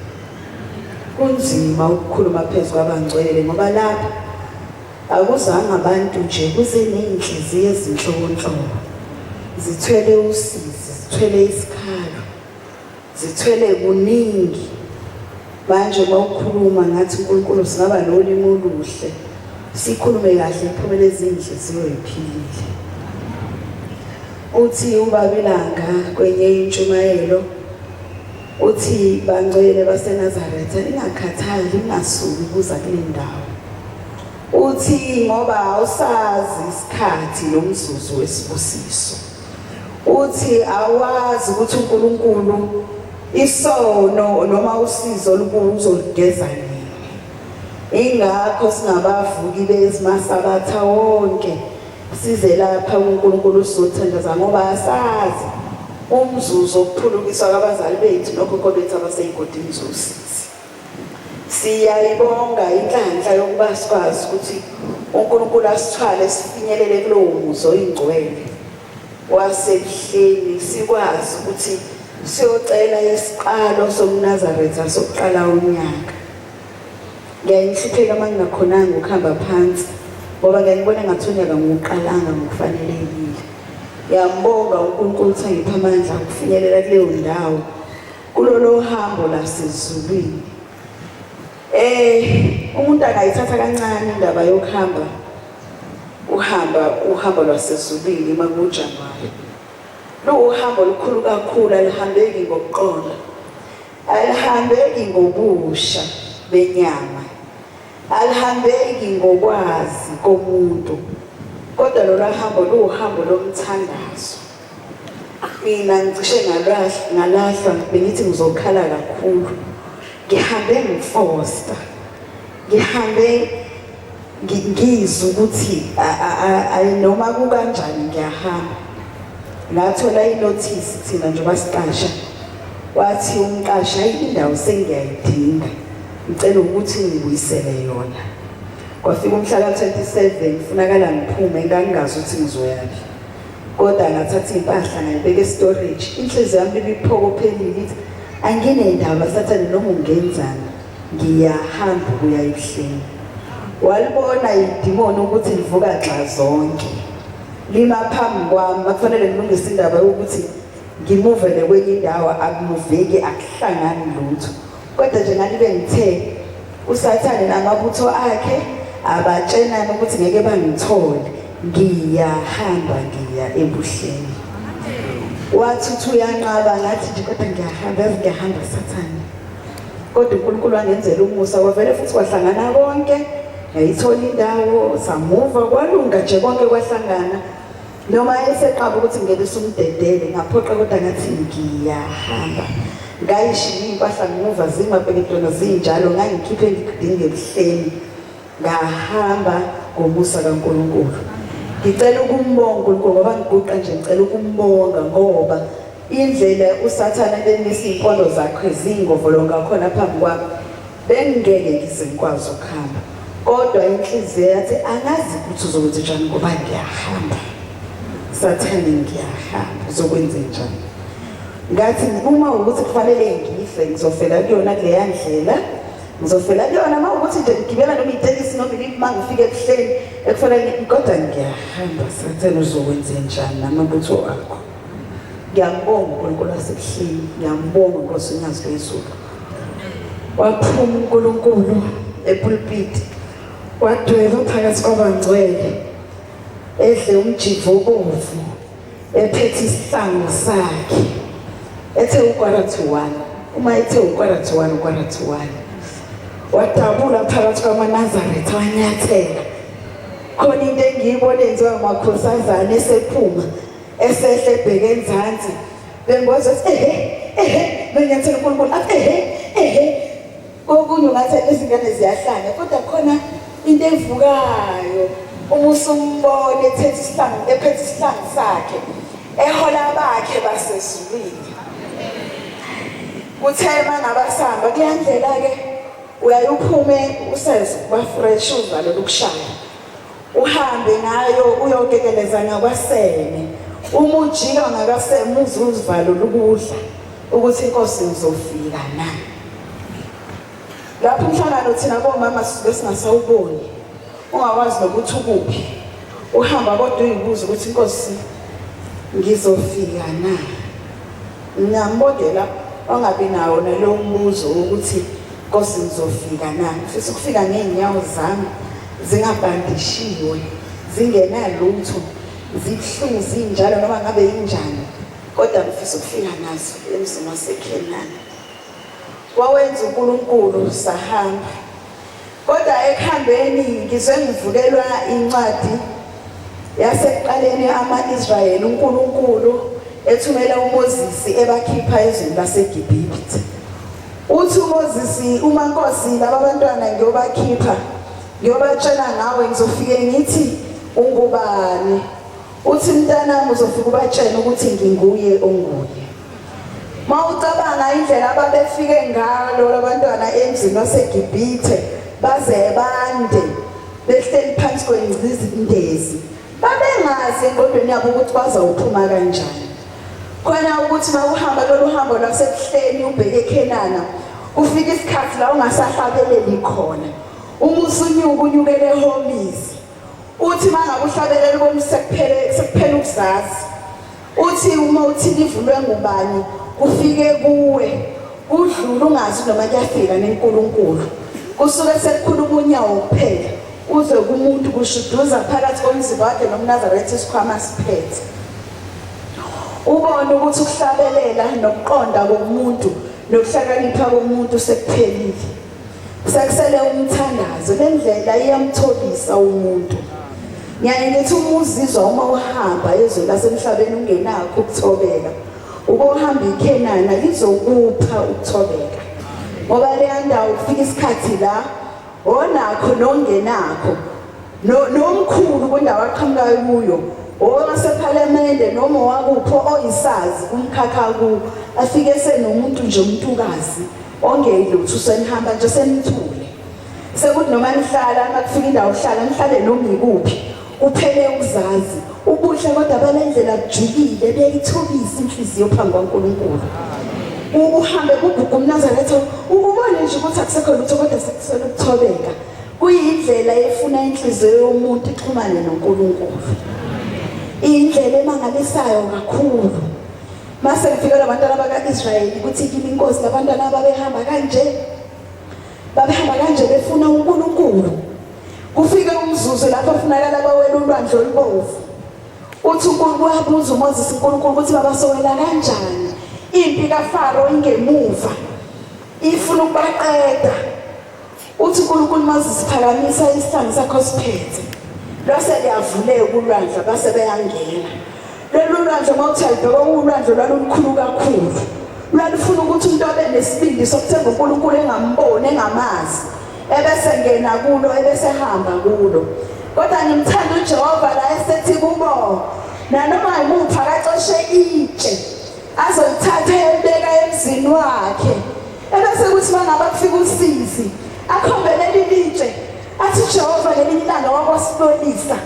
Kunzima ukukhuluma phezulu kwabangcwele ngoba lapha akuzange abantu nje kuze nezinhliziyo ezinhlobonhlobo. Zithwele usizi, zithwele isikhalo, zithwele kuningi. Manje mawukhuluma ngathi uNkulunkulu singaba nolimi oluhle. Sikhulume kahle iphumele ezinhliziyo eziphilile. Uthi uBabilanga kwenye intshumayelo uthi bangcwele baseNazaretha ningakhathali ningasuki kuza kule ndawo. Uthi ngoba awusazi isikhathi nomzuzu wesibusiso. Uthi awazi ukuthi uNkulunkulu isono noma usizo lukuzolugeza nini. Ingakho singabavuki bezimasabatha wonke size lapha uNkulunkulu usizothandaza ngoba asazi umzuzu okuphulukiswa kwabazali bethu nokhokho bethu abaseyigodini zosizi. Siyayibonga inhlanhla yokuba sikwazi ukuthi uNkulunkulu asithwale sifinyelele kulowo muzo oyingcwele wasebuhleni, sikwazi ukuthi siyocela isiqalo somNazaretha sokuqala unyaka. Ngiyayihlupheka mangingakhonanga ukuhamba phansi ngoba ngiyibona ngathi unyaka ngokuqalanga ngokufanelekile. Ngiyambonga uNkulunkulu ukuthi angiphe amandla okufinyelela kuleyo ndawo kulolo hambo lasezulwini. Umuntu angayithatha kancane indaba yokuhamba uhambo lwasezulwini makuJanuwari. Lo uhambo lukhulu kakhulu, alihambeki ngokuqonda, alihambeki ngobusha benyama, alihambeki ngokwazi komuntu, kodwa lolu hambo luhambo lomthandazo. Mina ngicishe ngalahlwa bengithi ngizokhala kakhulu. Ngihambe ngifosta, ngihambe ngizwe ukuthi noma kukanjani ngiyahamba. Ngathola inothisi thina nje basiqasha, wathi umqasha indawo sengiyayidinga, ngicela ukuthi ngibuyisele yona. Kwafika umhla ka-27 kufunakala ngiphume, ngangingazi ukuthi ngizoyaphi. Kodwa ngathatha impahla ngayibeka e-storage. Inhliziyo yami ibiphokophelile ithi anginendaba Sathane noma ungenzani, ngiyahamba ukuya ebuhleni. Walibona idimoni ukuthi livuka xa zonke, lima phambi kwami, kufanele ngilungise indaba yokuthi ngimuvele kwenye indawo, akumuveki akuhlangani lutho. Kodwa nje ngalibe ngithe uSathane namabutho akhe abatshenana ukuthi ngeke bangithole, ngiyahamba ngiya ebuhleni. Wathi uyanqaba ngathi nje kodwa ngiyahamba Sathane. Kodwa uNkulunkulu wangenzela umusa, kwavele futhi kwahlangana konke, ngayithola indawo, samuva kwalunga nje konke kwahlangana. Noma eseqaba ukuthi ngelisa umdedele ngaphoqa, kodwa ngathi ngiyahamba. Ngayishiya impahla ngemuva zimabheketona zinjalo, ngangikhiphe ngidinge ebuhleni, ngahamba ngomusa kaNkulunkulu. Ngicela ukumbonga uNkulunkulu ngoba ngiguqa nje, ngicela ukumbonga ngoba indlela uSathane benisa impondo zakhe zingovolonga khona phambi kwami, bengeke ngize ngikwazi ukuhamba. Kodwa inhliziyo yathi angazi ukuthi uzokwenza njani ngoba ngiyahamba. Sathane ngiyahamba, uzokwenza njani? Ngathi uma ukuthi kufanele ngife, ngizofela kuyona kuleya ndlela, ngizofela kuyona uma ukuthi nje ngigibela noma itekisi noma iliphi mangifika ebuhleni ekufanele, kodwa ngiyahamba. Sathane uzokwenza njani namabutho akho? Ngiyambonga uNkulunkulu wasebuhleni, ngiyambonga Nkosi uNyazi lwezulu. Waphuma uNkulunkulu epulpit, wadweba phakathi kwabangcwele, edle umjivo obovu, ephethe isihlangu sakhe, ethe ukwarathi-1. Uma ethe ukwarathi-1, wadabula phakathi kwamaNazaretha, wanyathela. Khona into engiyibone enziwa amakhosazana esephuma, esehle ebheke enzansi, bengozwa benyathela uNkulunkulu athi kokunye ungathi izingane ziyahlanya, kodwa khona into evukayo. Uma usumbone ephethe isihlangu sakhe, ehola bakhe basezulwini. Kuthe mangabasamba kuyandlela ke uyayuphume useze kuba fresh uvalo lokushaya. Uhambe ngayo uyokekeleza ngakwasene. Uma ujika ngakaseme uzuvalo lokudla ukuthi inkosi izofika na. Lapho umhlangano thina bomama sisuke singasawuboni. Ungakwazi nokuthi ukuphi. Uhamba kodwa uyibuza ukuthi inkosi ngizofika na. Ngiyambodela ongabi nawo nalo mbuzo ukuthi inkosi ngizofika na. Mfisa ukufika ngeenyawo zami zingabhandishiwe, zingenalutho, zibuhlungu zinjalo noma ngabe injani. Kodwa mfisa ukufika nazo emzini waseKhenani. Wawenza uNkulunkulu sahamba. Kodwa ekhambeni ngizwe ngivukelwa incwadi yasekuqaleni ama-Israyeli uNkulunkulu ethumela uMoses ebakhipha ezweni laseGibhithe. Uthi uMoses uma Nkosi laba bantwana ngiyobakhipha ngiyobatshela ngawe ngizofike ngithi ungubani. Uthi mntanami uzofika ubatshela ukuthi nginguye onguye. Mawucabanga indlela ababefike ngalo labantwana emzini waseGibhithe baze bande behleli phansi kwengcindezi. Babengazi engqondweni yabo ukuthi bazawuphuma kanjani. Khona ukuthi mawuhamba lolu hambo lwasebuhleni ubheke eKhenana ufika isikhathi la ungasahlabeleli khona. Uma usunyuka unyukele eHomisi. Uthi mangabe uhlabeleli sekuphela ukuzazi. Uthi uma uthi livulwe ngubani ufike kuwe udlula ungazi noma kuyafika neNkulunkulu. Kusuke sekukhuluma unyawo kuphela uze kumuntu kushuduza phakathi komzimba wakhe nomNazaretha isikhwama siphethe. Ubone ukuthi ukuhlabelela nokuqonda komuntu nokuhlakanipha komuntu sekuphelile. Sekusele umthandazo lendlela iyamthobisa umuntu. Ngiyaye ngithi uma uzizwa uma uhamba ezwe lasemhlabeni ungenakho ukuthobeka. Ubohamba eKhenana lizokupha ukuthobeka. Ngoba le ndawo ufika isikhathi la onakho nongenakho nomkhulu kwendawo aqhamukayo kuyo owasePhalamende noma wakupho oyisazi umkhakha ku afike senomuntu nje umuntukazi ongelutho senihamba nje senithule. Sekuthi noma nihlala makufika indawo uhlala nihlale noma ikuphi uphele ukuzazi ubuhle kodwa balendlela kujulile beyithobisa inhliziyo phambi kwaNkulunkulu. Uhambe kugugu uNazaretha ukubona nje ukuthi akusekho lutho kodwa sekusele ukuthobeka. Kuyindlela efuna inhliziyo yomuntu ixhumane noNkulunkulu. Indlela emangalisayo kakhulu. Mase kufika labantwana bakaIsrayeli ukuthi kimi inkosi labantwana babehamba kanje. Babehamba kanje befuna uNkulunkulu. Kufika umzuzu lapho kufunakala bawela ulwandle olubovu. Uthi uNkulunkulu wabuza uMoses uNkulunkulu ukuthi babasowela kanjani. Impi kaFaro ingemuva. Ifuna ukubaqeda. Uthi uNkulunkulu Moses phakamisa isihlangu sakho siphethe. Lase liyavuleka ulwandle base beyangena. Lolu lwandle mawuthi ayibheka ulwandle lwalukhulu kakhulu. Lwalufuna ukuthi umuntu abe nesibindi sokuthemba uNkulunkulu engamboni engamazi. Ebese ngena kulo ebese hamba kulo. Kodwa ngimthanda uJehova la esethi kubo nanoma yimuphi akacoshe itshe azolithatha ebeka emzini wakhe. Ebese kuthi mangabe kufika uSisi akhombelele ilitshe athi Jehova ngelinye ilanga wakwasibolisa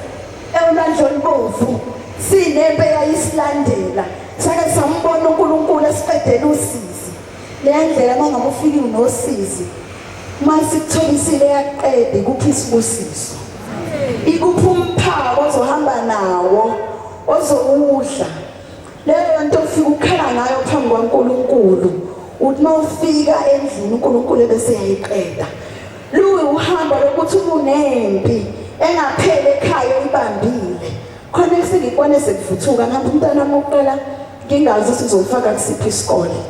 elwandle olubovu sinempe yayisilandela sake sambona uNkulunkulu esiqedela uSisi. Le ndlela mangabe ufike unoSisi mase kutholisile yaqede kuphi isibusiso. Ikuphi umphako ozohamba nawo ozowudla. Leyo nto ufika ukhala ngayo phambi kwaNkulunkulu. Uthi mawufika endlini uNkulunkulu ebese yayiqeda. Luwe uhamba lokuthi unempi engaphele ekhaya ibambile. Khona ifike ikwane sekuvuthuka ngapha umntana wokuqala ngingazi ukuthi uzofaka kusiphi isikole.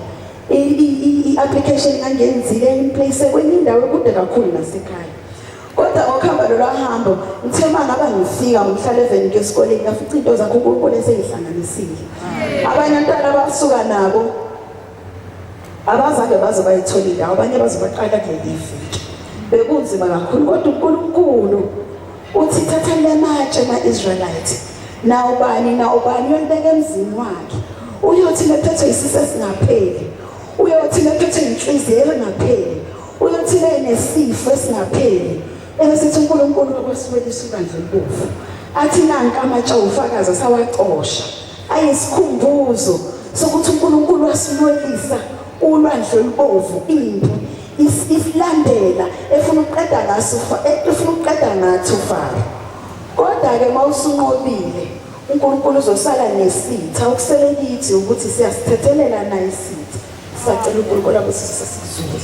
I-application ngangenzile in place kwenye indawo kude kakhulu nasekhaya. Kodwa ngokuhamba lo hambo ngithe mangaba ngifika ngomhlala eveni ngesikoleni ngafica into zakho uNkulunkulu eseyihlanganisile. Abanye abantwana basuka nabo abazange baze bayithola indawo abanye bazobaqala kuleli viki. Bekunzima kakhulu kodwa uNkulunkulu uthi thatha le matshe ama-Israelites nawubani uyolibeka emzini wakhe, uyothi lephethwe isisu esingapheli, uyothi lephethwe inhliziyo engapheli, uyothi nesifo esingapheli. Sithi uNkulunkulu okwesibelisa ibandla elibovu athi nanka amatshe ufakazi asawacosha ayisikhumbuzo sokuthi uNkulunkulu wasimolisa ulwandle olubovu, impi isilandela efuna ukuqeda ngaso efuna ukuqeda nathi uFaro. Kodwa ke mawusunqobile uNkulunkulu uzosala nesitha okusele kithi ukuthi siyasithethelela na isitha. Sicela uNkulunkulu abusise sizule.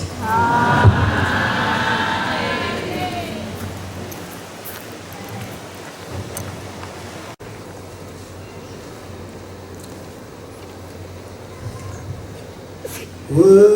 Will